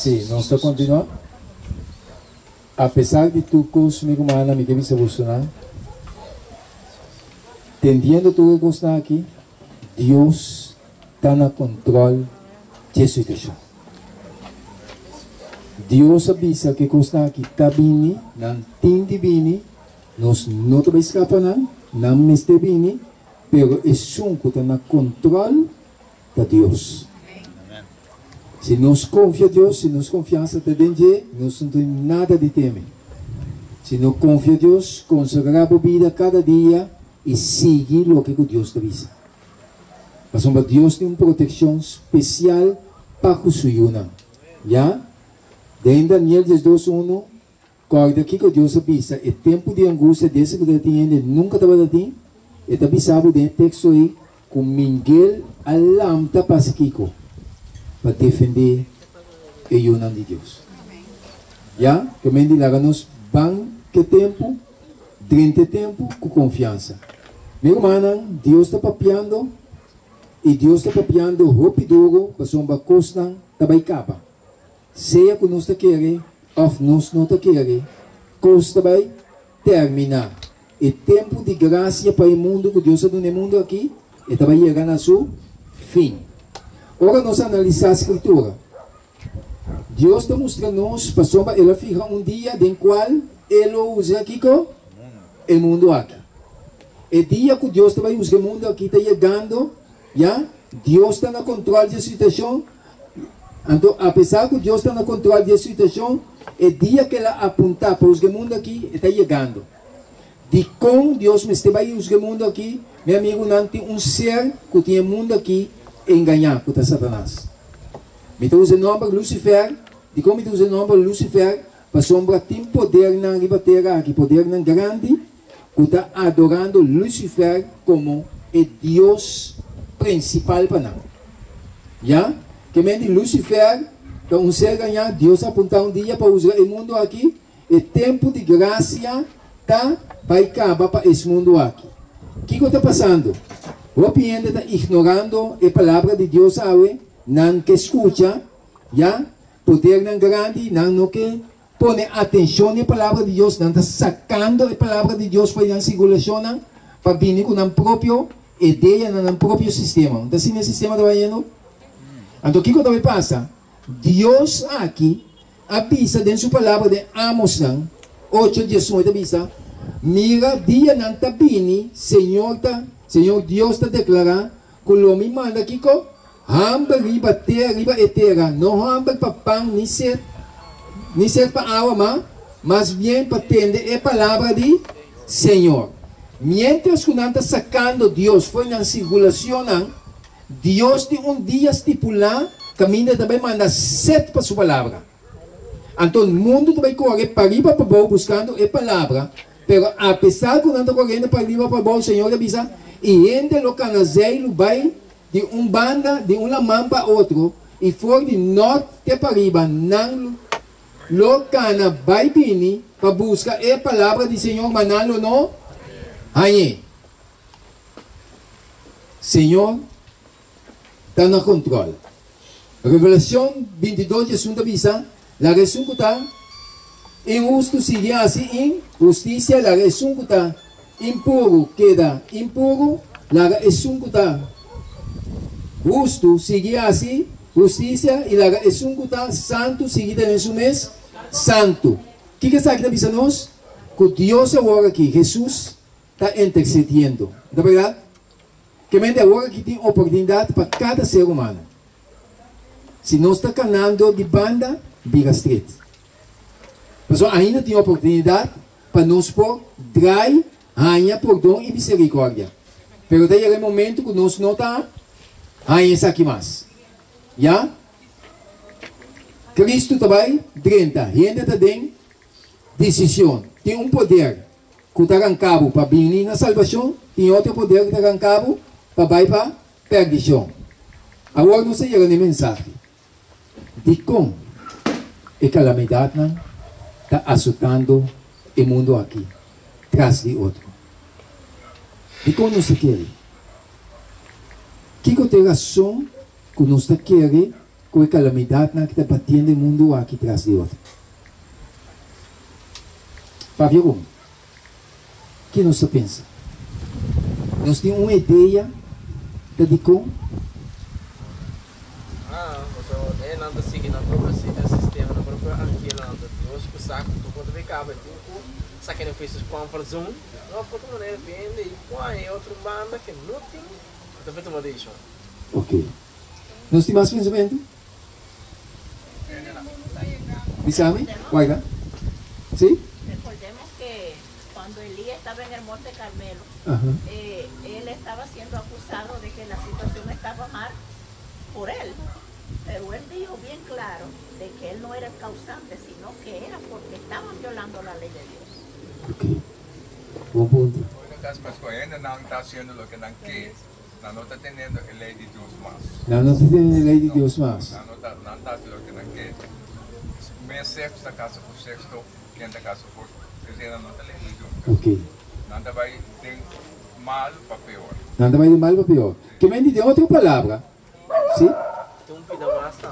Sí, nós está continuando. Apesar de tu curso, meu irmão, me deve solucionar. Entendendo tudo que está aqui, Deus está no controle da situação. Deus avisa que está aqui está bem, não tem de bem, nós não estamos escapando, não está bem, mas é só que está no controle de Deus. Se nós confiamos em Deus, se nós confiamos em Deus, nós não temos nada de temer. Se nós confiamos em Deus, consagrar a vida cada dia e seguir o que Deus te avisa. Mas Deus tem uma proteção especial para o seu nome. Já? Em Daniel 12:1, corda que Deus avisa, o tempo de angústia desse que ele nunca estava assim, e avisado dentro do texto aí, com Miguel alamta para Kiko, para defender o nome de Deus. Já? Que me diga, nos bem que tempo, durante tempo, com confiança. Meu irmão, Deus está papiando, e Deus está papiando rápido, para sombra costa, também acaba. Seja que nós queremos, ou nós não queremos, costa vai terminar. E tempo de graça para o mundo que Deus está no mundo aqui, e vai chegar a seu fim. Agora nós analisar a escritura. Deus está mostrando-nos, para sombra, ela fica dia em qual ele usa aqui com o mundo aqui. E dia que Deus vai usar o mundo aqui, está chegando, já? Deus está no controle da situação. Então, apesar que Deus está no controle da situação, o dia que ela apontar para o mundo aqui, está chegando. De como Deus me vai usar o mundo aqui, meu amigo, não tem um ser que tem o mundo aqui enganar contra Satanás. Me usa o nome de Lucifer, de como me usa o nome de Lucifer, para sombra tem poder na ribateira aqui, poder na grande, que está adorando Lucifer como o Deus principal para nós. Já? Que mente Lucifer, para um ser ganhar, Deus apontar um dia para usar o mundo aqui, e tempo de graça tá vai acabar para esse mundo aqui. O que está passando? O cliente está ignorando a palavra de Deus, não que escuta, já? Poder não grande, não que põe atenção na palavra de Deus, não está sacando a palavra de Deus para a circulação, para vir com a própria ideia, no próprio sistema. Então, assim, o sistema está indo. Então, o que também passa? Deus aqui avisa dentro da sua palavra de Amos 8:18 avisa, mira, dia não está bem, Senhor Deus está declarando, que o homem manda aqui com hamba riba terra, não hamba para pão, nem ser para água, mas bem para atender a palavra de Senhor. Mientras que não está sacando Deus, foi na circulação, Deus tem um dia estipulado, caminho também manda 7 para sua palavra. Então o mundo também corre para riba para baixo buscando a palavra, pero apesar que não está correndo para riba para baixo, o Senhor avisa, e ainda o canazeiro vai de um banda, de uma mão para outro, e for de norte para riba, não o cana vai vir para buscar a palavra do Senhor, mas não no aí. Senhor está no controle. Revelação 22, Jesus avisa, a razão que está injusto seria assim, injustiça, a razão que está impuro queda impuro, a razão que está justo seria assim, justiça, e a razão que está santo seria nesse mês, santo. O que está aqui avisa-nos? Que Deus agora aqui, Jesus, está intercedendo. Não é verdade? Que mente agora que tem oportunidade para cada ser humano. Se nós está caminhando de banda, vira street. Mas ainda tem oportunidade para nós por dar rainha, perdão e misericórdia. Pero daí é o momento que nós não está rainha aqui mais. Já? Cristo também, 30. E ainda tem decisão. Tem um poder que está em cabo para vir na salvação, tem outro poder que está em cabo para ir para perdição. Agora não sei a mensagem de como a calamidade está assustando o mundo aqui, atrás de outro. De como não se quer? Que tem razão que nós queremos com a calamidade que está batendo o mundo aqui atrás de outro. Fábio, como? O que nós pensa? Nós temos uma ideia de como? É nada seguindo a própria sistema, na própria aquilo, Deus que saco do ponto de cabo, tipo, saque não fez comfort zone, não foi uma maneira bem e põe outra banda que não tem, tá feito uma deixa. Ok. Nós temos mais pensamento? Bisame? Guarda? Sim? Recordemos que cuando Elías estaba en el monte Carmelo, él estaba siendo acusado de que la situación estaba mal por él. Pero él dijo bien claro de que él no era el causante, sino que era porque estaban violando la ley de Dios. Ok. Bom ponto. No caso, mas ainda não está haciendo lo que não quer. Não está teniendo a lei de Deus mais. Não está tendo a lei de Deus mais. Não está haciendo lo que não quer. Meio sexto da casa por sexto, quinta casa por... Eles ainda não está lei de Deus. Ok. Não vai ter mal para pior. Não vai de mal para pior. Que me diga outra palavra. Sim? Tem pedaço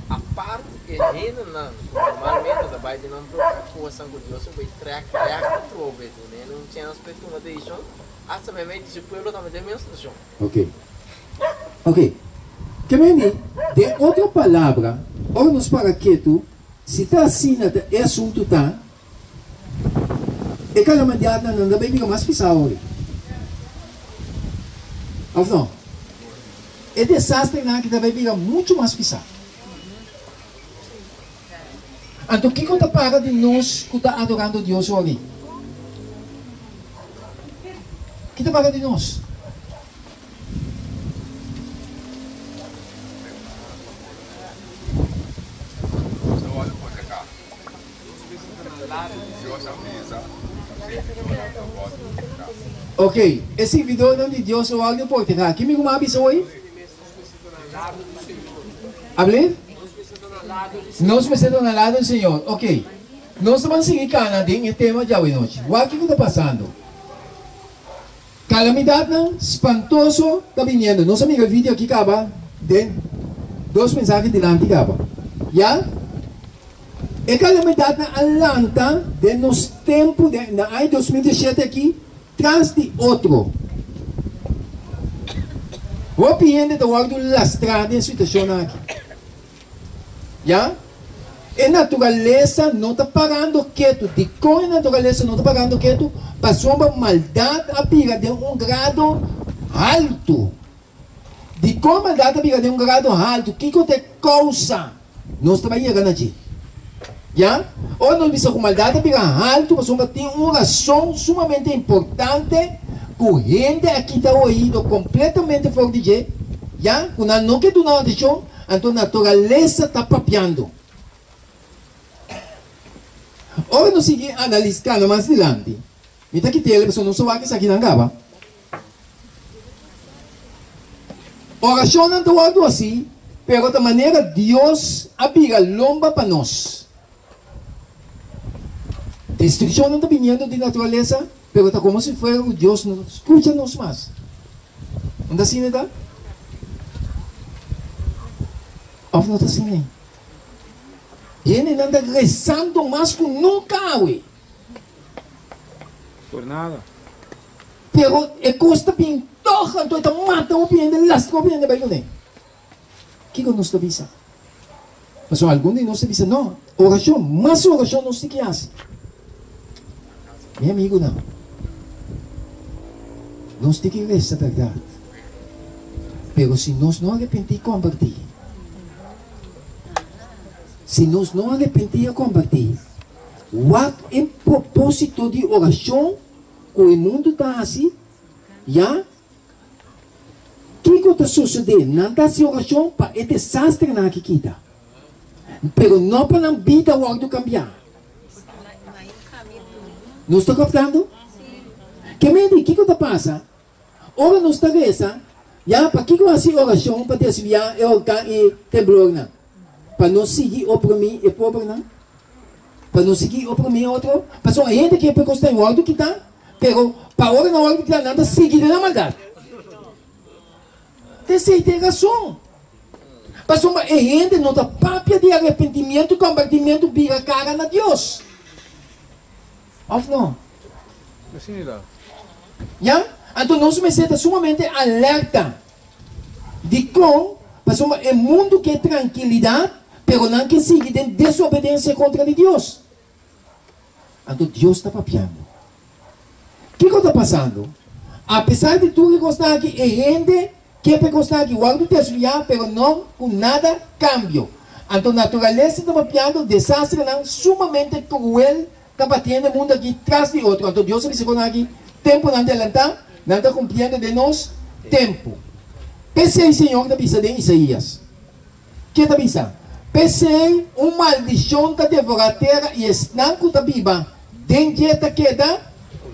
a parte que ainda não, normalmente da vai de não preocupação com Deus, vai track trouble, né? Não tinha aspecto uma deixa, hasta mesmo de pueblo também tem mesmo deixa. Ok. Ok. Que me diga outra palavra. Ora nos para quieto, se está assim, é assunto tá. E cada mandiada não dá bem mais pisar. Ou não? É desastre que deve vir muito mais pisar. Então, o que está para de nós que está adorando Deus hoje? O que está para de nós? Só olha por cá. Deus avisa. Ok, esse vídeo não de Deus ou algo por cá. Quem me avisa hoje? Hable? Nós me sentamos ao lado do Senhor. Ok. Nós vamos seguir canando em tema de hoje noite. O que está passando? Calamidade espantoso está vindo. Nosso amigo vídeo aqui acaba de 2 mensagens delante acaba. Já? E calamidade na Atlanta de nos tempos na ano 2017 aqui traz de outro. O piende do algo lastrado em situação aqui. Já? A natureza não está pagando quieto. De como a natureza não está pagando quieto, passou uma maldade a piga de grado alto. De como a maldade a piga de grado alto, o que é causa? Nós estamos chegando aqui. Já? Ou nós vimos com maldade a piga alto, passou a ter uma razão sumamente importante. Que gente aqui está ouvindo completamente fora de jeito. Já? Quando não quer do nada de chão, então a natureza está papiando. Ora, nós seguimos analisando mais adiante. Então, aqui tem a pessoa não sabe que isso aqui não acaba. Oração não está algo assim, pero de maneira Deus abriga lomba para nós. Destruição não está vindo de natureza, pero está como se fosse o Deus nos escuta nos mais. Não está assim, não? Ou não está assim, nem? Ele anda rezando mais que nunca, ué. Por nada. Pero é costa pintoja, então está mata o bem, lastra o bem, vai com ele. O que nos avisa? Mas algum de nós avisa, não, oração, mais oração não se que faz. Meu amigo, não. Nós temos que ver essa verdade. Pero se nós não arrepentir e convertir, se nós não arrepentir e convertir, o em propósito de oração, que o mundo está assim, já? O que está sucedendo? Não está se oração para o desastre na que está. Pero não para a vida o algo cambiar. Não está captando? Que me diz, o que está passando? Ora não está reza, já? Para que eu faço oração para desviar e temblor, não? Para não seguir oprimir e pobre, não? Para não seguir oprimir outro. Para a gente que gostar em algo que está, pero para hora não algo que está nada seguir na maldade. Tem razão. Pastor, mas a gente não está papia de arrependimento e convertimento vira cara na Deus. Ou não? Sim, lá. Já? Então nós me senta sumamente alerta de como, pastor, é mundo que é tranquilidade, pero não que siga de desobediência contra de Deus. Então Deus está papiando. O que está passando? Apesar de tudo que gostar aqui, a gente quer gostar aqui, o algo desviar, pero não com nada cambio. Então a natureza está papiando, desastre não, sumamente cruel, está batendo o mundo aqui, atrás de outro. Então Deus se coloca aqui, tempo não adelantar, não está cumprindo de nós tempo. Pensei, Senhor, da bisa de Isaías. Que da bisa? Pensei, maldição da devorar a terra e estanco da biba. Dengue da queda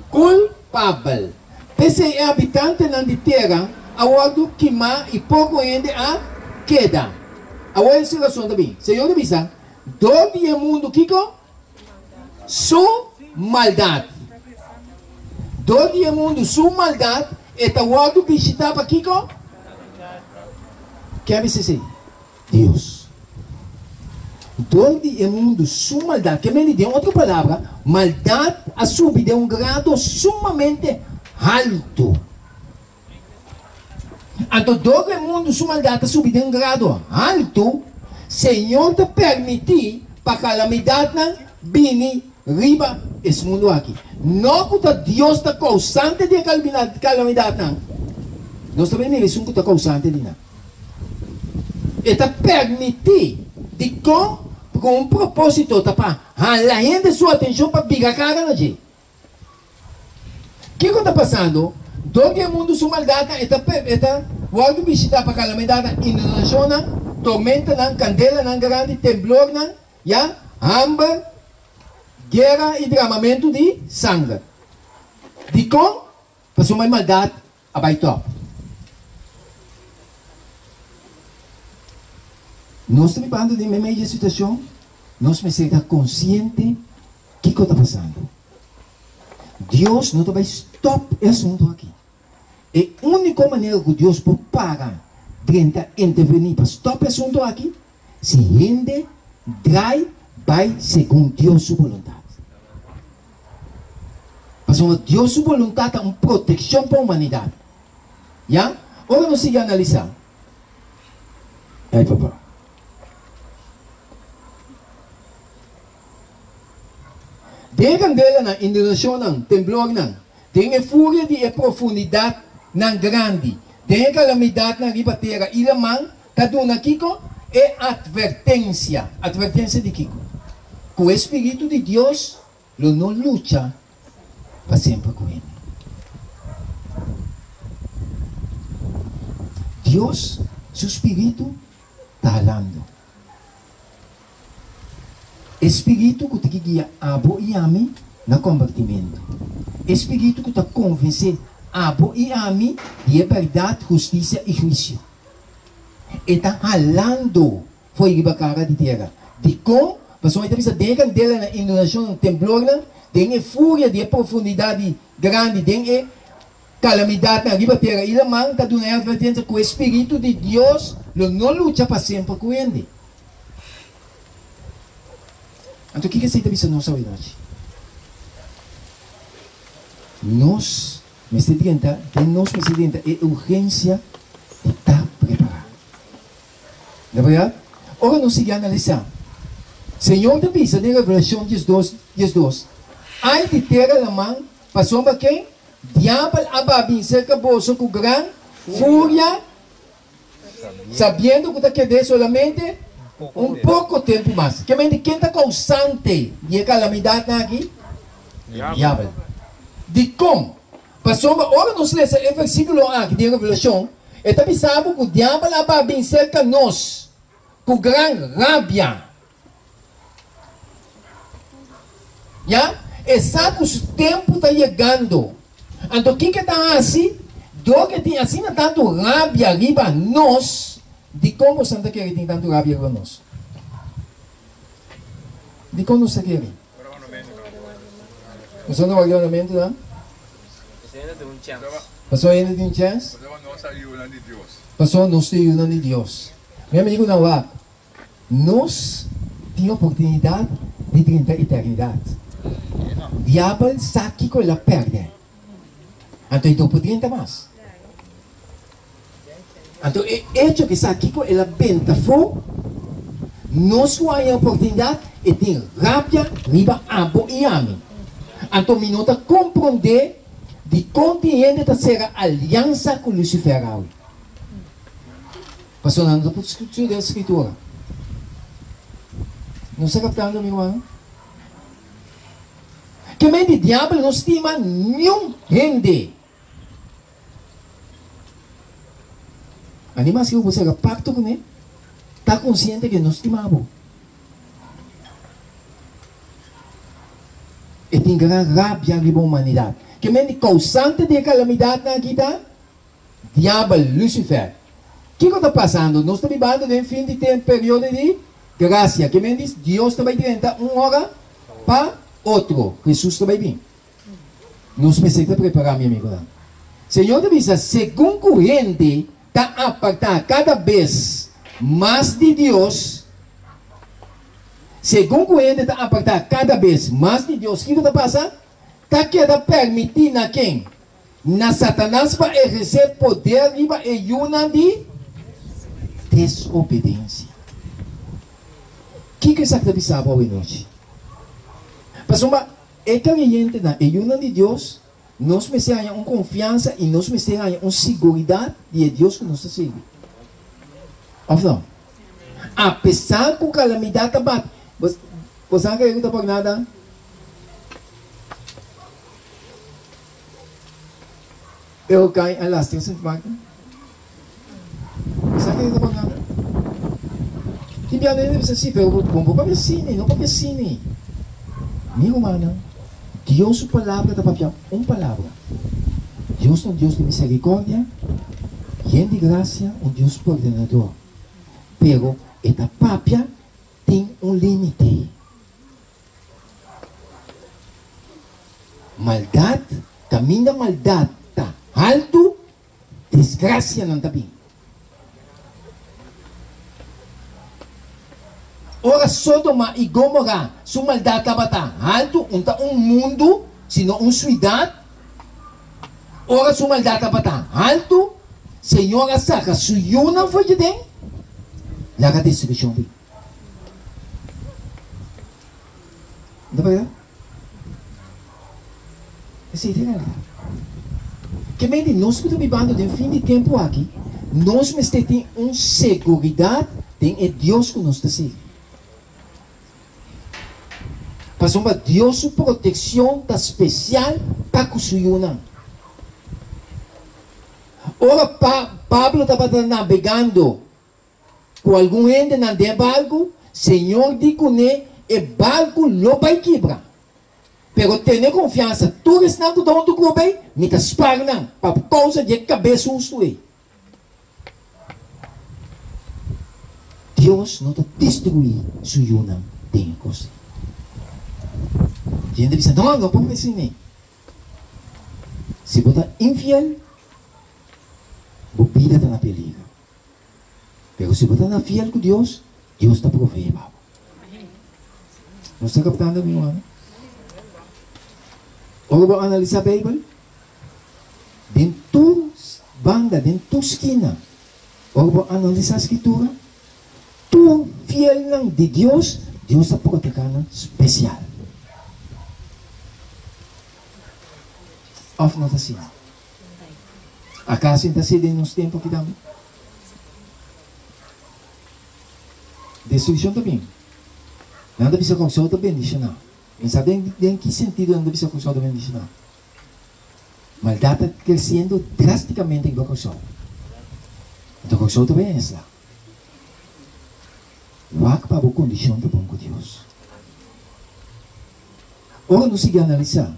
culpável. Pensei, habitante na de terra, aguardo queimar e pouco ainda a queda. Agora é situação da bisa. Senhor da bisa, todo o mundo, Kiko, sua maldade. Todo o mundo, sua maldade, e está aguardo visitar para Kiko. Quer dizer, Deus. Todo o mundo, sua maldade, que me deu outra palavra, maldade a subir de grado sumamente alto. Então, todo o mundo, sua maldade a subir de grado alto, Senhor te permitir para a calamidade não vir riba esse mundo aqui. Não que Deus está causante de calamidade não. Nós também não somos que está causante de não. Está permitir de com um propósito para a gente sua atenção para virar a cara na gente. O que está passando? Todo o mundo sua maldade está quando visitar para a calamidade inundação, tormenta, candela, grande, temblor, já, hambre, guerra e derramamento de sangue. De com para sua maldade abaixo. Nós estamos falando de mesma situação, nós precisamos estar conscientes do que está passando. Deus não vai stop esse assunto aqui. E a única maneira que Deus pode parar, de intervenir para stop esse assunto aqui, se a gente vai segundo Deus sua vontade. Porque Deus sua vontade é uma proteção para a humanidade. Já? Agora nós vamos analisar. Aí, papai. Tem candela na inundação, temblor, tem a fúria de profundidade grande, tem a calamidade na riba terra, e a mão está dando aqui é advertência de Kiko. Com o Espírito de Deus, ele não luta para sempre com ele. Deus, seu Espírito, está falando. Espírito que te guia abo e ami na convertimento. Espírito que te convence abo e ami de verdade, justiça e juízo. E está falando foi a cara de terra. De como, mas uma entrevista dela na inundação, temblor, tem a fúria de profundidade grande, tem a calamidade na riba terra. E a mão está dando a advertência que o Espírito de Deus não luta para sempre com ele. Então, o que você está pensando nessa verdade? Nós, é urgência de estar preparado. Não é verdade? Agora, nós seguimos analisar. Senhor, da vista de Revelação 12, ai de terra na mão, passou para quem? Diabo ababim cerca bolso com grande fúria, sabendo que está querendo solamente um pouco tempo mais. Quem está causante de calamidade aqui? Diabo. De como? Passou, ora nos lê o versículo aqui de Revelação, está pensando que o diabo vai vencer nós com grande rabia. Já? Exato, o tempo está chegando. Então, quem está assim? Do que tem assim tanto rabia arriba nós, de como Santa Querida tem tanto rabia arriba nós? De como Santa Querida? Nós não vamos ornamento, não? Passou ainda de um chance? Passou não se iuna de Deus. Mi amigo Nawak, nós temos oportunidade de ter a eternidade. Diabo sabe que ela perde. Então poderia mais. Então, o hecho que sabe que ela benta for, nós temos a oportunidade de ter rápida, riba, abo e ame. Então, me nota compreender de compreender da ser aliança com Lucifer. Passando por discutir da escritura. Não está captando, meu irmão? Que mente diabo não estima nenhum rende. Animas que você haga pacto com ele, está consciente que não estimamos. E tem grande rabia de humanidade. Que mente causante de calamidade na vida, diabo, Lucifer. O que está passando? Nós estamos vivendo de fim de tempo, período de graça. Que mente Deus está inventando uma hora para outro. Jesus está bem. Nós precisamos preparar, meu amigo. Senhor avisa, segundo corrente, está a apartar cada vez mais de Deus. Segundo corrente, está a apartar cada vez mais de Deus. O que está passando? Está querendo permitir a quem? Na Satanás para exercer poder e uma de desobediência. O que você está pensando hoje noite? Pastor, é que a gente na uma de Deus, nós precisamos uma confiança e nós precisamos uma segurança de Deus que nos segue. Ou não? Apesar que a calamidade bate, você não quer por nada? Eu caio a lastia sem marca. Você não quer por nada? Timbiano ele diz assim, pero bom para cine, não para cine. Meu humano, Deus sua palavra está para uma palavra. Deus é um Deus de misericórdia, e de graça, um Deus coordenador. Pero esta papia tem limite. Maldade, caminho da maldade, está alto, desgraça não está bem. Ora, Sodoma e Gomorra, sua maldade estava alto, um mundo, senão uma cidade. Ora, sua maldade estava alto, Senhora saca, suyo não foi de dentro. Laga a destruição. Não é? Essa é a ideia. Que meio nós que estamos vivendo de fim de tempo aqui, nós temos uma segurança, tem Deus que nos está. Pastor, Deus sua proteção está especial para o suyo não. Ora, Pablo estava navegando com algum ente na de barco, Senhor diz que o barco não vai quebrar. Pero tenha confiança, tu restando onde tu coube, me está esperando, para causa de cabeça justo aí. Deus não está destruindo suyo não tem coisa. A gente diz, não pode assim. Se você está infiel, a vida está na perigo. Mas se você está fiel com Deus, Deus está provendo. Não está captando, meu irmão? Agora vamos analisar a Bíblia. Dentro banda, dentro esquina. Agora vamos analisar a Escritura. Tu fiel de Deus, Deus está protegendo especial. Of não está assim. Acaso está assim nos tempos que estamos? Destruição também. Não deve ser construção também, diz não. Não sabe em que sentido não deve ser construção também, diz não. Maldade está crescendo drasticamente em construção. Então, construção também é essa. Wak para a condição do bom com Deus. Ora, não se analisar.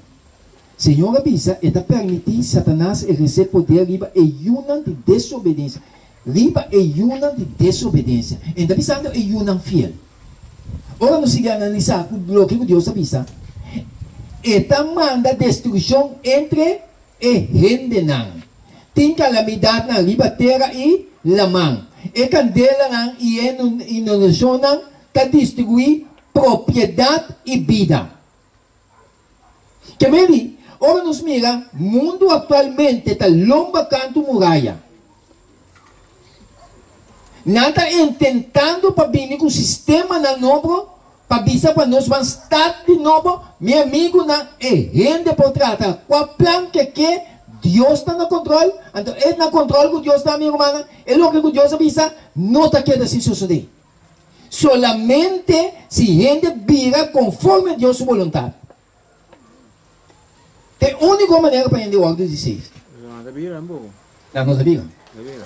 Senhor avisa, está permitir Satanás exercer poder riba e uma de desobediência. Riba e uma de desobediência. Está avisando e uma fiel. Ora, não se analisar o que Deus avisa. Está manda destruição entre e gente não. Tem calamidade na riba terra e lamang. e candela e inundação para distribuir propriedade e vida. Que me ora nos mira, mundo atualmente está lomba canto muralha. Nada intentando para vir com o sistema na novo, para bisa para nós vamos estar de novo, meu amigo, na rende por trata. Qual plan que Deus está no controle, então é na controle que Deus está, minha irmã, é o que Deus avisa, não está querendo assim suceder. Solamente se gente vira conforme a Deus sua vontade. É a única maneira para gente ordem de ser. Não vira, Não vira.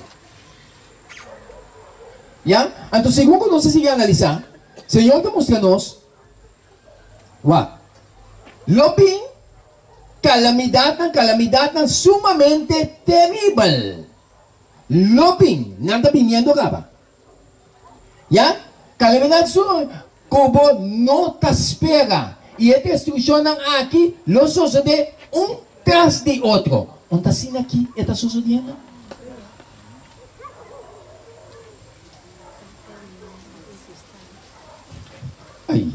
Ya? Então, segundo nós seguimos analisar, o Senhor está mostrando-nos, lobbying, calamidade sumamente terrível. Lobbying, nada viniendo acaba. Ya? Calamidade sumamente, como não te espera. E esta destruição aqui, lo sucede tras de outro. Onde assim aqui está sucedendo? Aí.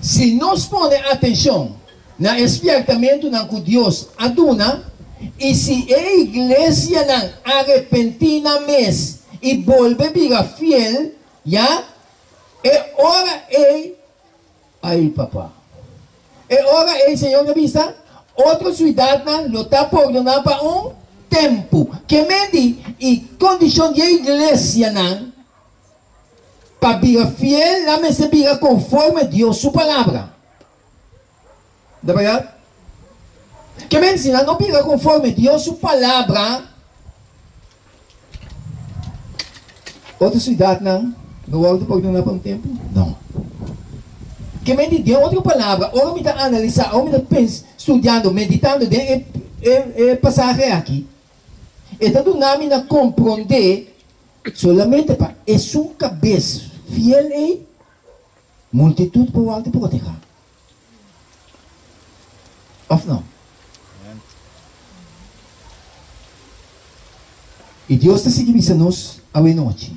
Se nós põe atenção no espertamento que Deus aduna, e se a igreja não arrepentina mais e volve a virar fiel, já é hora aí papá. É hora Senhor que avisa, outra cidade não está por donar para tempo. Que mede e condição de igreja não para virar fiel, lá me se vira conforme Deus sua palavra. ¿De verdad? Que mede se não vira conforme Deus sua palavra, outra cidade não volta por donar para tempo? Não. Que me deu outra palavra, ora me está analisando, ora me está estudando, meditando de passagem aqui. Então, do nome na compreender, solamente para é um cabeça fiel e multitude por alto por terra. Ou não? E Deus está seguindo nos a noite.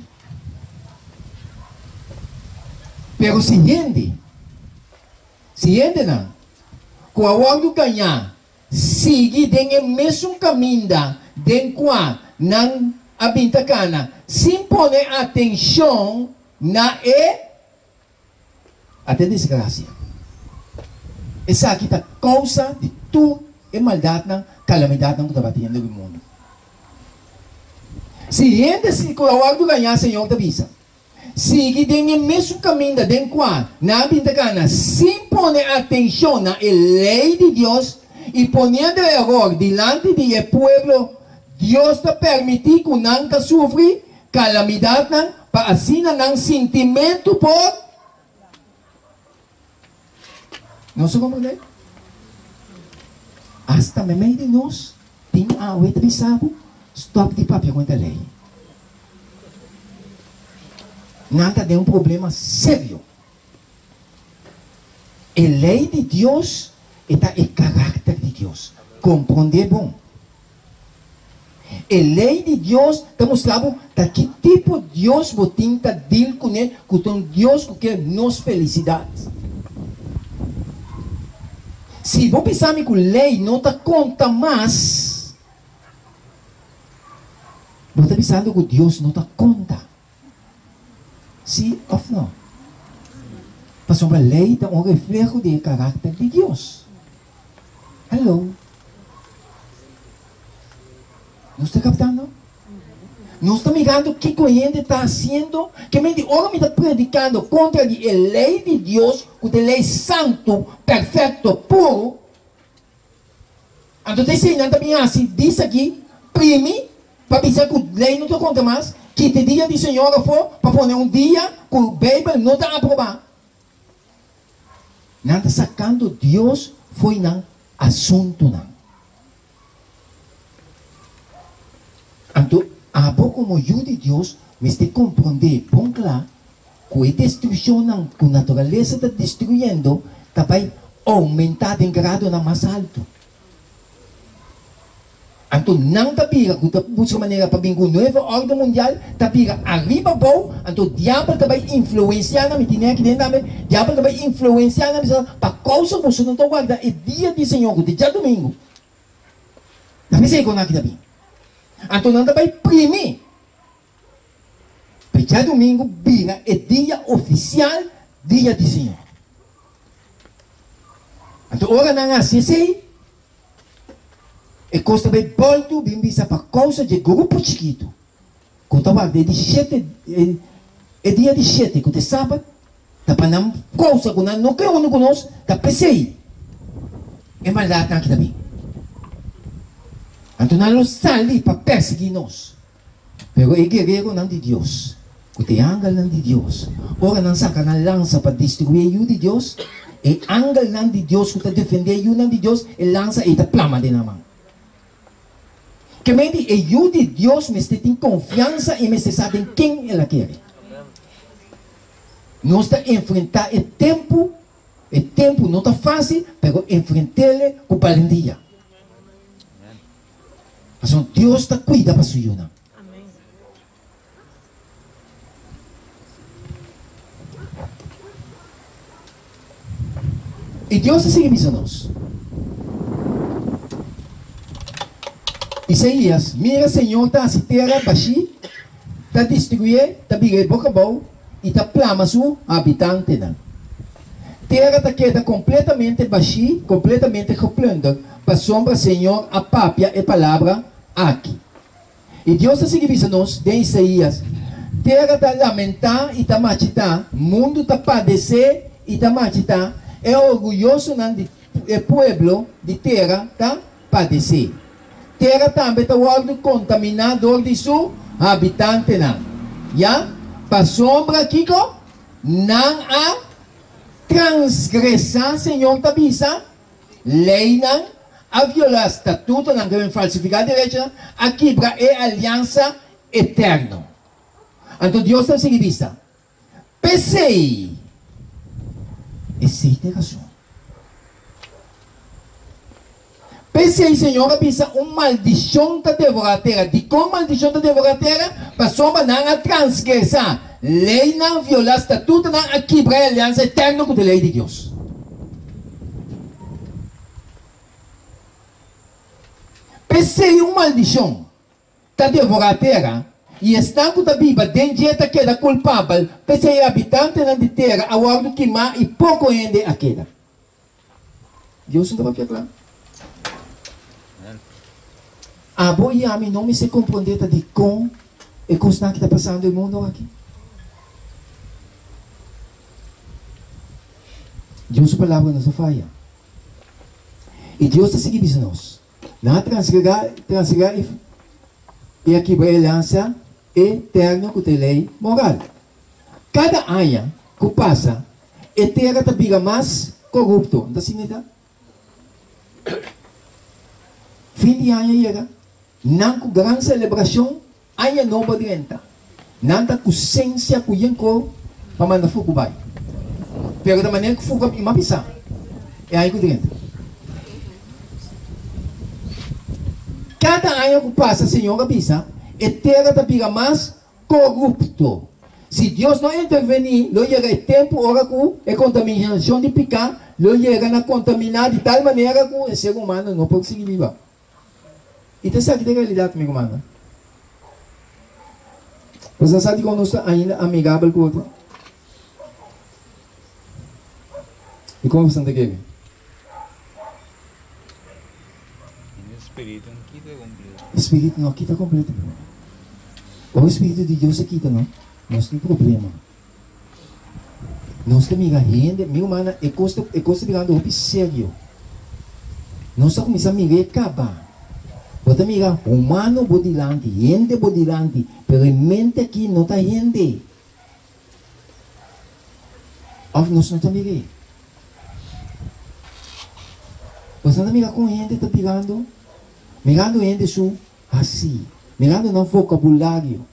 Pero se gente não, com a hora do ganhar, sigue dentro do mesmo caminho, dentro não abintacana, sem pôr atenção na até desgraça. Essa aqui é a causa de toda a maldade, calamidade que está batendo no mundo. Se gente com a hora do ganhar, Senhor te avisa. Sigue dentro do mesmo caminho dentro na bintacana, sem pôr atenção na lei de Deus e ponendo erro diante do povo, Deus te permite que não sofre calamidade para assim não sentimento por não se compreende? Hasta no meio de nós tem a avisado stop de papel com a lei. Nada de problema sério. A lei de Deus está o caráter de Deus. Compreender bom. A lei de Deus está mostrando que tipo de Deus você tem que deal com ele, com Deus que quer nos felicidades. Se você pensar que a lei não te conta mais, você está pensando que Deus não te conta. Sim ou não? Porque a lei é um reflexo do caráter de Deus. Hello? Não está captando? Não está mirando o que a gente está fazendo? Que a gente ora está predicando contra a lei de Deus, que é a lei santo, perfeito, puro. Então, você não também assim, diz aqui, prime, para dizer que a lei não te conta mais, que o dia do Senhor for para pôr dia que o Bíblia não está aprovado. Não está sacando Deus foi não assunto não. Então, a pouco como eu de Deus, me tem que compreender, bom claro, que a destruição não, que a natureza está destruindo, está vai aumentar em grado na mais alto. Anto não tapiga, que busca maneira para vir com nova ordem mundial, tapiga arriba bom, anto diabo também influenciar na minha que dentro também, diabo também influenciar na minha, para causa você não guarda é dia de Senhor, que dia domingo. Tapi saya kau nak kita bi, anto não também prime, para dia domingo bina é dia oficial, dia de Senhor. Anto ora não assim e costa bem volto bem vista para causa de grupo chiquito. Conta vai de 7 é dia de 7 que te sábado, tá para não causa que não creo no conosco, tá pensei. É maldade aqui também. Então não sali para perseguir nós. Pero é guerreiro não de Deus. O te angel não de Deus. Ora não saca na lança para destruir o de Deus. E angel não de Deus que te defender o não de Deus, e lança e te plama de na mão. Que me diz, eu de Deus me tem confiança e me sabe quem ela quer. Nós está enfrentar o tempo não está fácil, mas enfrentar-le com valentia. Mas Deus está cuida para sua vida. E Deus está seguindo nós. Isaías, mira Senhor, está se terra baixi, está destruir, está bigay boca boa e está plama su habitante na. Terra está queda completamente baixi, completamente replanda, para sombra Senhor a papia e palavra aqui. E Deus está seguindo nós, de Isaías, terra está lamentar e está machitar, mundo está padecer e está machitar, é orgulhoso não de povo de terra está padecer. Terra também está o contaminador de seu habitante não. Já? Para sombra Kiko, não há transgressão, Senhor tabisa, lei não, a violar estatuto, não deve falsificar direito, a quebrar é aliança eterna. Então Deus está seguindo vista. Pensei, essa é a razão. Pensei, Senhor, avisa uma maldição da devorar a terra. De como maldição da devorar a terra, para sombra não a transgressar. Lei não violar estatuto, não a quebrar a aliança eterna com a lei de Deus. Pensei uma maldição da devorar a terra. E está com a Bíblia, dentro da queda culpável. Pensei, habitante da terra, a ordem queimar e pouco ainda a queda. Deus não estava aqui, claro. A boa e a mim não me se compreender de como e constante que está passando no mundo aqui. Deus palavra não se falha. E Deus está seguindo nós. Não transgregar e aqui vai a aliança eterna com a lei moral. Cada ano que passa, a terra está mais corrupto. Não está assim, fim de ano chega. Não com grande celebração, aí não pode entrar. Não com consciência com o para mandar fogo vai. Pero da maneira que fogo vai me pisar. É aí que entra. Cada ano que passa, Senhor, avisa, a terra está mais corrupto. Se Deus não intervenir, não chega o tempo, hora com a contaminação de picar, não chega a contaminar de tal maneira que o ser humano não pode seguir viver. E você sabe da realidade, meu irmão? Você sabe que nós estamos ainda amigável com o outro? E como você está aqui? O Espírito não quita completo. O Espírito não quita completo. O Espírito de Deus quita, não? Nós temos problema. Nós temos gente, meu irmão, é coisa virando roupa sério. Nós estamos começando a mirar e acabar. Pode mirar, humano bodilante, gente bodilante, pero em mente aqui não está gente. Nós não estamos mirando. Você não mira com gente, está mirando gente su assim, mirando no vocabulário.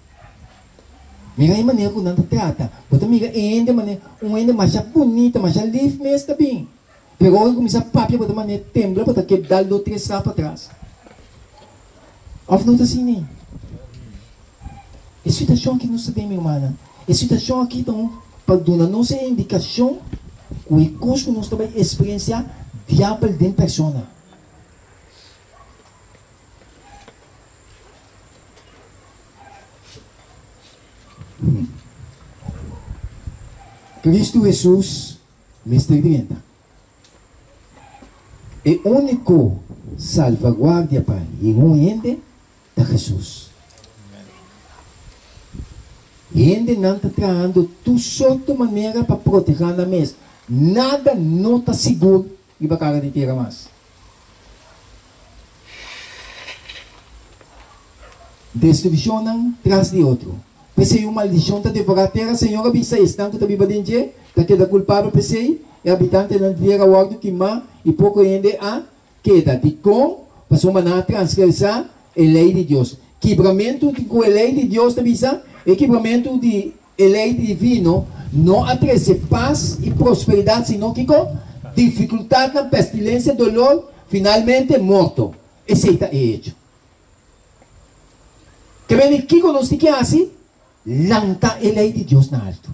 Mira a maneira que não trata. Você mira gente, uma gente mais bonita, mais livre mesmo está bem. Pero quando começa a papia, você maneira tembla, você quebrar do 3 para trás. Of não está assim, a situação que nós sabemos, irmã, a situação aqui, então, para dar nossa indicação, o recurso que nós também experienciar, diabo dentro da persona. Cristo Jesus, mestre diventa. É o único salvaguardia para o ente de Jesus. Gente não está trazendo tu sorte maneira para proteger a mesa. Nada não está seguro e vai cara de terra mais. Destruição não traz de outro. Pensei uma maldição está devorar a terra, Senhor avisa isso, tanto está bibadinha, está queda culpável, pensei, é habitante da terra, o ordo que má, e pouco ainda a queda de com, passou uma na transgressão, a lei de Deus. Quebramento com a lei de Deus, avisa, equipamento de lei divino, não atrece paz e prosperidade, senão que com dificuldade na pestilência, dolor, finalmente morto. Esse está hecho. Que vem aqui conosco que assim, lanta a lei de Deus na alto.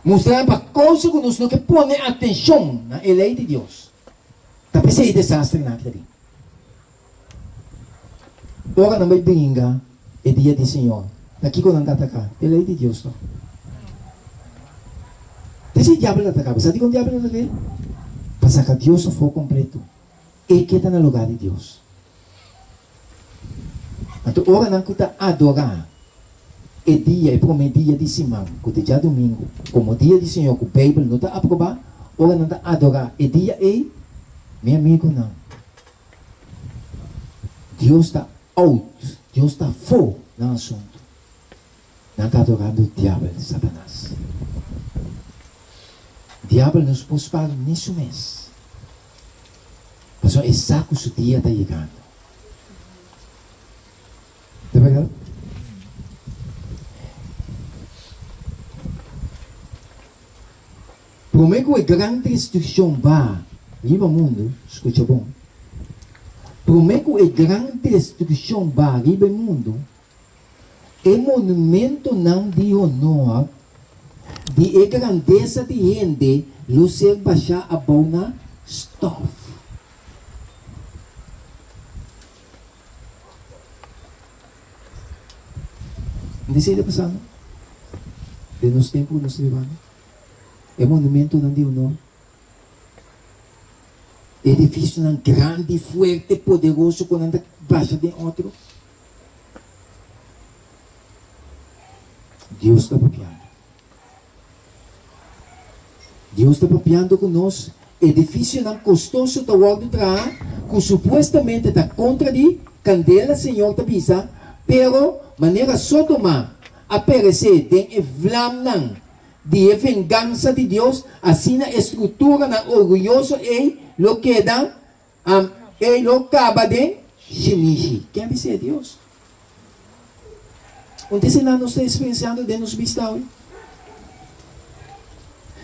Mostrar para coisa que nós não que põe atenção na lei de Deus. Tapi se desastre na ali. Ora não vai brincar é dia do Senhor. Daqui quando não atacar, a lei de Deus não. Esse diabo atacar, sabe como o diabo atacar? Para sacar Deus for completo. E que está no lugar de Deus. Então, ora não está adorar. É dia, é como dia de semana, que dia domingo, como dia de Senhor, que o Bíblia não está aprovado, ora não está adorar. É dia, meu amigo, não. Deus está out, Deus está fora no assunto. Não está adorando o diabo de Satanás. O diabo nos pôs para nisso mês. Mas é saco se o dia está chegando. Está vendo? Prometo é grande destruição vá, viva mundo, escuta bom. Prometo é grande destruição vá, viva mundo. É monumento não de honor, de grandeza de gente, lo ser baixar a bona stuff. Hindi sila pasando. De nos tempos nos vivamos. É monumento não de honor. Edifício não grande, forte, poderoso, quando anda baixa de outro. Deus está papiando. Deus está papiando conosco. Edifício não custoso está guardado atrás, que supostamente está contra de candela, Senhor, está bisa, pero maneira sodoma, aparecer tem vlam não. De vingança de Deus, assim a estrutura na orgulhoso e lo queda e lo acaba de shimishi. Quem vai ser Deus? Onde se não está experienciando de nos vista hoje?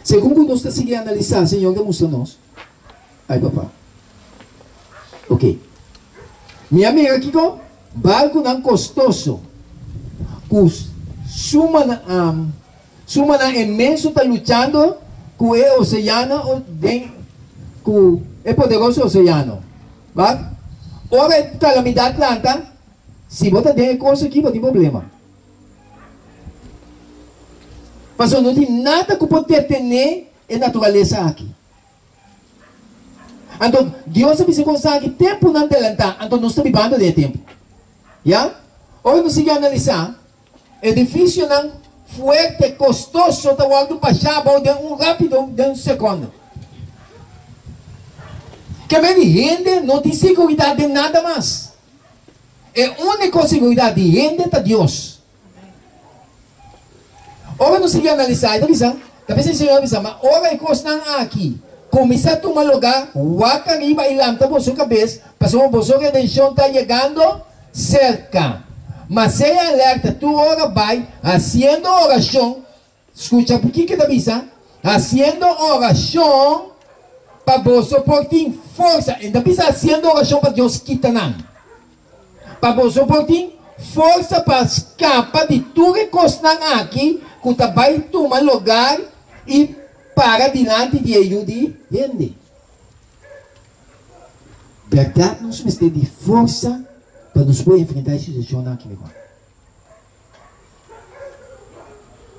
Segundo nós está seguindo a analisar, Senhor, que mostra nós. Ai, papá. Ok. Minha amiga aqui com barco não custoso. Suma na imenso está lutando com o oceano, com o poderoso oceano. Tá? Ora, a calamidade planta, se você tem coisa aqui, não tem problema. Mas não tem nada que pode ter a natureza aqui. Então, Deus sabe se consegue tempo não adelantar, então não está vivendo de tempo. Já? Ora, nós seguimos analisar, é difícil não fuerte, costoso, está guardando para chapa de rápido, de segundo. Que a gente não tem segurança de nada mais. A única segurança de gente é Deus. Ora, não se analisar, está avisando? Talvez o Senhor avisa, mas ora, estão aqui. Começar a tomar lugar, o arriba e lanta por sua cabeça, passou por sua redenção, está chegando cerca. Mas se alerta, tu ora vai, haciendo oração, escucha, por que está avisando? Haciendo oração, para você por ter força, ainda precisa haciendo oração para Deus quitar não. para você portim, força para escapar de tudo que costam aqui, que tá vai tomar lugar e para diante de ele de gente. Verdade, nós precisamos ter de força para nos poder enfrentar essa situação aqui, meu irmão.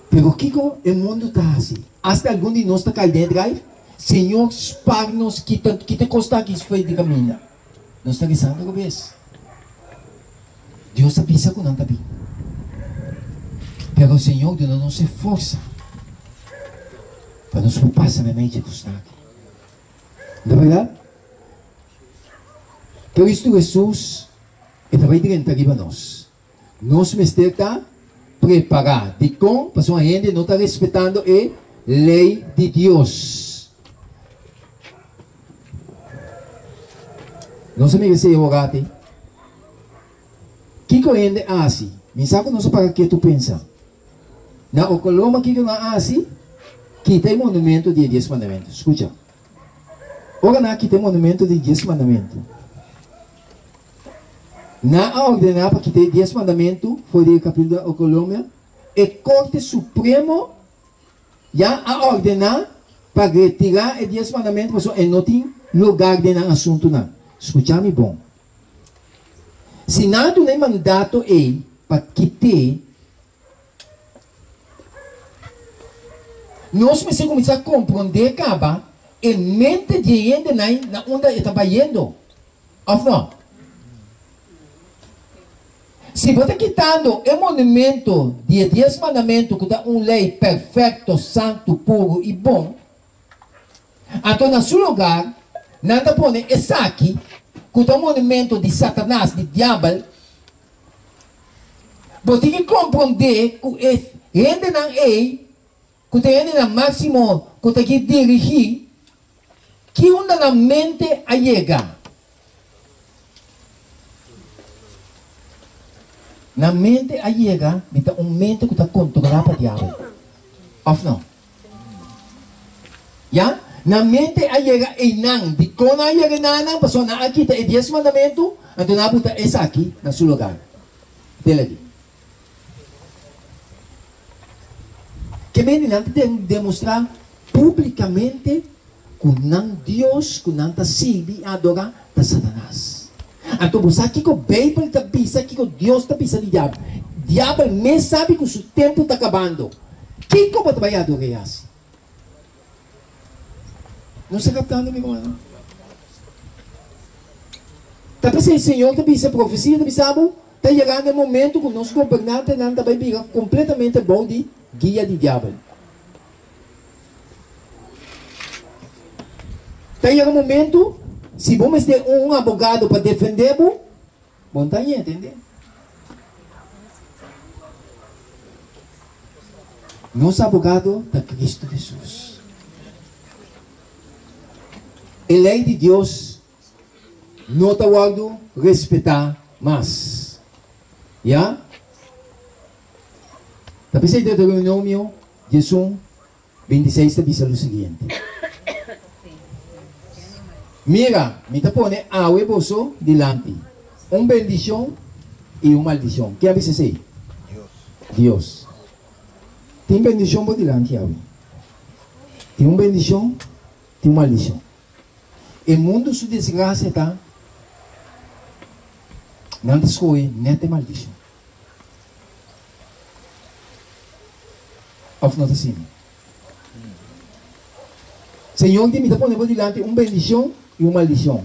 Pero o que o mundo está assim? Hasta algum de nós está caindo dentro, Senhor, espalhe-nos, que te custa aqui foi de caminho. Nós estamos rezando uma vez. Deus está pensando com não está bem. Pero o Senhor deu nos força para nos passar na mente dos aqui. Não é verdade? Por isso Jesus vai diante de nós. Nós precisamos estar preparados. De como a pessoa ainda não está respeitando a lei de Deus. Nós amigos se orar. Que ainda assim? Me sabe não para que tu pensa. Na Oklahoma que não assim? Que tem monumento de 10 mandamentos. Escuta. Ora na que tem monumento de 10 mandamentos. Na ordenar para que tenha 10 mandamentos, foi o capítulo da Colômbia, e Corte Supremo já a ordenar para retirar os 10 mandamentos, porque não tem lugar de um assunto. Escuta-me bom. Se nada nem mandato é para quitar, nós precisamos começar a compreender que a mente de gente na onde está indo. Ou não? Se você está quitando o monumento de 10 mandamentos, que dá uma lei perfeito, santo, puro e bom, então, no seu lugar, nada põe esse aqui, que dá um monumento de Satanás, de diabo, você tem que compreender que ainda não é, que tem ainda no máximo, que tem que dirigir, que uma na mente a chegar. Na mente a chega, então mente que está controlado para o diabo. Ou não? Já? Na mente a chega e não. De quando a chega não, pessoa na aqui está 10 mandamentos, então na puta esse aqui, na seu lugar. Dele aqui. Que bem, não tem que demonstrar publicamente que não Deus, que não está servindo a adorar a Satanás. Então, você aqui que o Bíblia está pensando, que Deus está pensando de diabo. Diabo nem sabe que o seu tempo está acabando. Quem que vai adorar assim? Não está captando, meu irmão? Está pensando, Senhor, está pensando profecia, está pensando, está chegando o momento que o nosso governante não vai virar completamente bom de guia de diabo. Está chegando o momento. Se vamos ter um advogado para defender, bom, está aí, entendeu? Nosso advogado é Cristo Jesus. A lei de Deus não está guardando respeitar mais. Já? Está pensando em Deuteronômio 18, 26, está pensando o seguinte. Mira, me está pone agua bolso delante. Una bendición y una maldición. ¿Qué a veces es? Dios. Tiene bendición por delante, agua. Tiene una bendición, tiene una maldición. El mundo su desgracia está. No te escoge, no te maldición. ¿O no te sigue? Señor, me está poniendo por delante una bendición e uma maldição.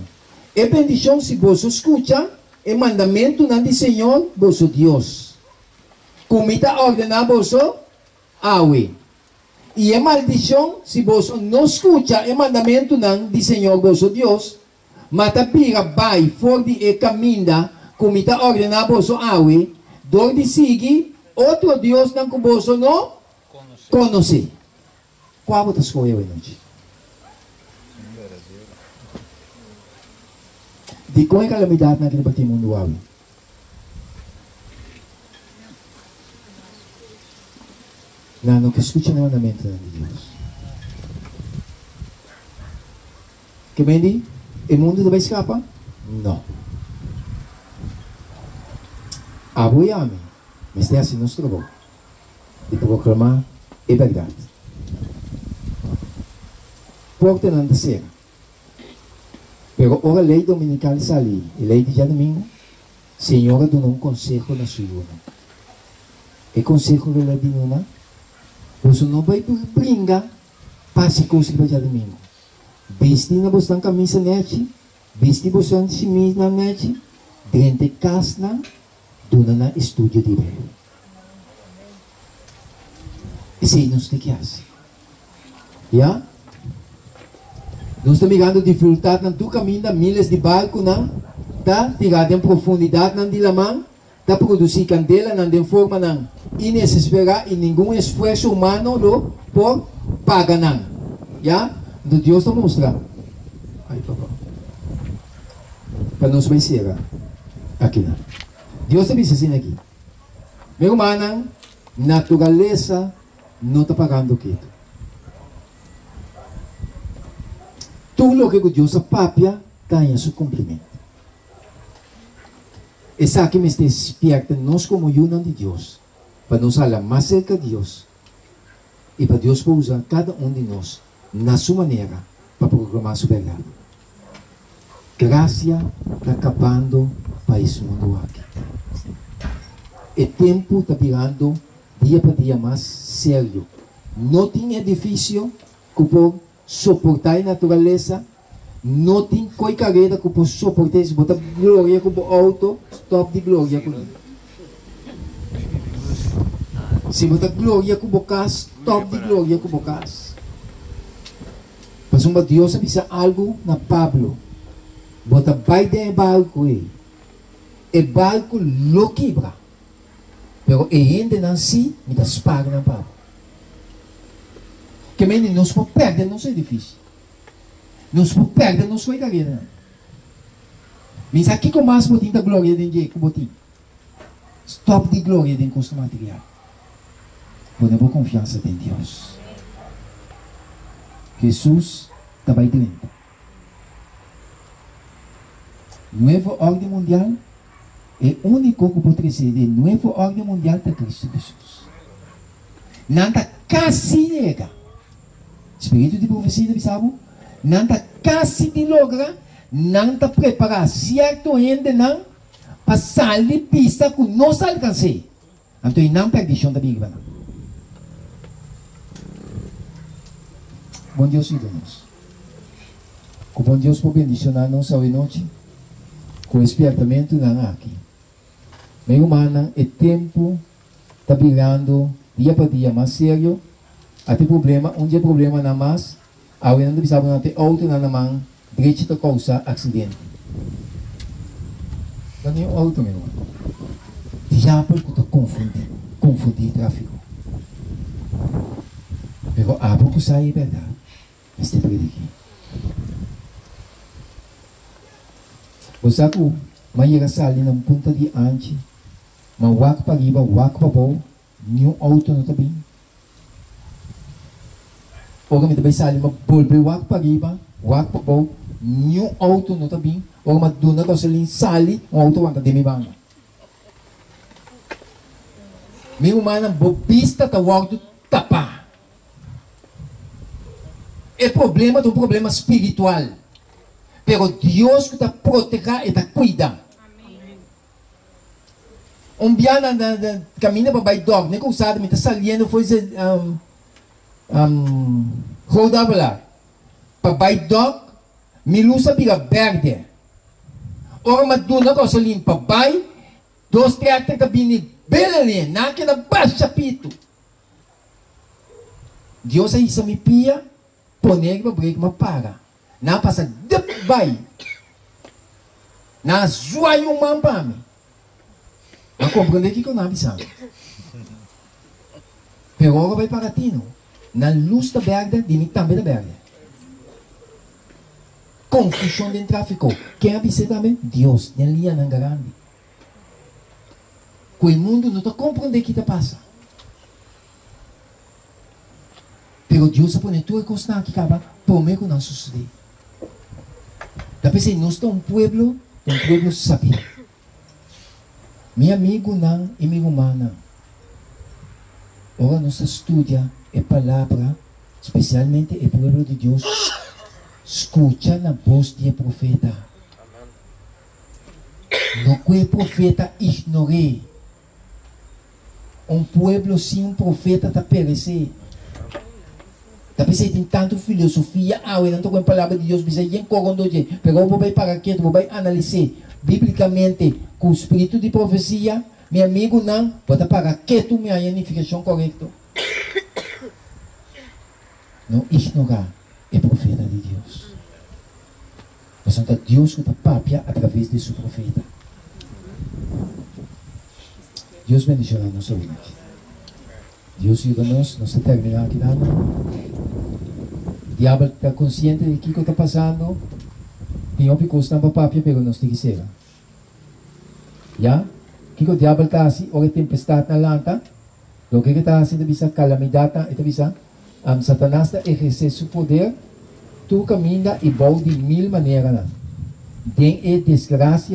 E bendição se você escuta o mandamento do Senhor, vosso Deus. Como está ordenado você, awe. E a maldição se você não escuta o mandamento do Senhor, vosso Deus, mata pira vai fora de caminho, como está ordenado você, awe, dor de seguir outro Deus não que você não conhece. Qual você escolheu hoje? De qual é a calamidade naquele mundo hoje? Não que escute o mandamento de Deus. Que bem, o mundo vai escapar? Não. apoiame, mas tem assim nosso trabalho de proclamar a verdade. Porta não ser. Pero a lei dominical sali, a lei de dia domingo, Senhora dona um conselho na sua luna. E conselho que ela dina, você não vai brincar, passe coisa que vai dia domingo. Vesti na bostão camisa nete, vesti bostão chemise na nete, dentro casa dona na estúdio de ver. Esse aí não se que assim. Já? Nós estamos mirando dificuldade na tua caminho, milhas de barco, não? Tá? Tirado em profundidade, não de lamang, tá? Produzir candela, não de forma, não. E desesperar, e nenhum esforço humano, lo, por paga, não. Já? Então Deus está mostrando. Ai, papá. Para nós vai ser aqui, não. Deus está dizendo aqui. Meu irmão, natureza não está pagando o que tudo o que Deus papia tem seu cumprimento. Essa aqui me despierta nós como união de Deus, para nos falar mais cerca de Deus e para Deus usar cada um de nós na sua maneira para proclamar a sua verdade. Graça está acabando para esse mundo aqui. O tempo está virando dia para dia mais sério. Não tem edifício que pode suportar a natureza, não tem coi carreira que pode suportar isso, botar glória com o auto, stop de glória com ele. Se botar glória com o casa, stop de glória com o casa. Mas uma Deus avisa algo na Pablo, bota vai de barco aí, o barco lo quebra, pero ainda não se me dá espaço na Pablo. Que nem nós podemos perder nosso edifício. Nós podemos perder nossa carreira. Mas aqui com mais botinho da glória de Deus, com botinho. Stop de glória de custo material. Podemos confiança em Deus. Jesus está bem dentro. Nova ordem mundial é o único que pode trazer de nova ordem mundial de Cristo Jesus. Nada casi chega. Espírito de profecia, sabe? Nanta casi de logra, nanta preparar certo ainda não para sair pista que nós alcancei. Então, não perdição da Bíblia. Bom Deus, irmãos. Que bom Deus por bendicionar nós hoje noite com espertamento não aqui. Meu irmão, o tempo está virando dia para dia mais sério. Até problema, onde é problema na mais, alguém não sabe não ter outro na mão, direito da causa acidente. Não é o auto, meu irmão. Diabo que está confundir tráfico. Pero a pouco sai verdade. Este predique. Você sabe, mas chega sali na ponta de ante, mas wak para riba, wak para baixo, nenhum auto não está bem. Ou kami também sali ma bolbe wak para riba, wak para baixo, nenhum auto não está bem. Ou ma duna ko sali, auto wanta de mi bang. Mi humana bobista ta wak tapa. É problema do problema espiritual. Pero Deus que está proteger e está cuidar. Biana caminha para baixo dog, nem com usado, me está saliendo foi rodava para baixo dog, me lusa piga verde. Ora maduna ko sa limpa baixo, dos teatro que bini belele, naquela baixa pito. Deus aí sa me pia, poner para break ma para. Na passa de vai. Na zoai para mim. Não compreende que eu não avisando. Pero agora vai para ti, não? Na luz da berda, de mim também da berda. Confusão de tráfico. Quem avisa também? Deus. Nem linha não garante. Que o mundo não está compreendendo o que está passando. Pero Deus se põe tudo coisa aqui acaba, promete que não sucede. Da pensei, nós estamos um pueblo sabio. Mi amigo não e mi humana. Ora nos estudia a palavra, especialmente o pueblo de Deus, escucha na voz do profeta. Não que o profeta ignore. Pueblo sem profeta está perecer. Tapi tem tanto filosofia, não com a palavra de Deus, mas aí pero vou para quieto, vou analisar biblicamente com o espírito de profecia, meu amigo não, vou para quieto minha identificação correta. Não ignorar o profeta de Deus. Mas então Deus que está papia através de seu profeta. Deus bendiga a nossa vida. Deus ajuda-nos, nós terminamos aqui nada. O diabo está consciente de que está passando. E eu fico estando papia, pero nós temos que ser. Já? Que o diabo está assim, ou tempestade na lanta, o que está assim, bisa calamidade, está bisa, Satanás está exercer seu poder, tu caminha e vai de mil maneiras. Tem a desgraça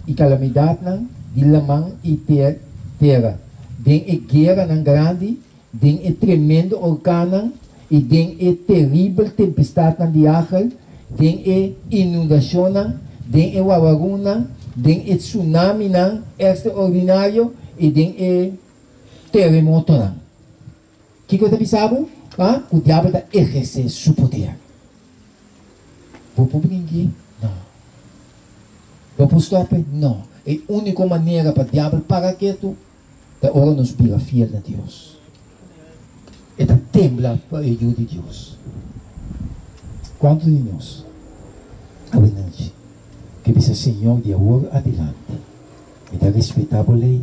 e calamidade, de lamang e terra. Tem a guerra grande, tem a tremendo orcano, e tem a terrível tempestade de água, tem a inundação, tem a wawaruna, tem a tsunami extraordinário e tem a terremoto. O que você pensava? O diabo está exercendo seu poder. Vou brincar? Não. Vou stop? Não. É a única maneira para o diabo parar quieto, é hora nos vira fiel a Deus. É a temblar para a ajuda de Deus. Quanto de nós? A verdade. Que pensa, Senhor, de agora adiante, me dá respeitável lei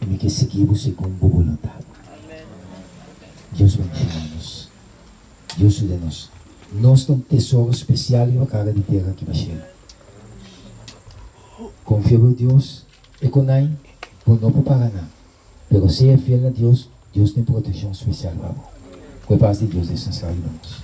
e me que seguimos segundo a vontade. Deus bendiga-nos. Deus ajuda-nos. Nós temos um tesouro especial em uma cara de terra que vai chegar. Confia em Deus, e com ele, por não parar nada. Mas se é fiel a Deus, Deus tem proteção especial para você. Com a paz de Deus, descansar em nós.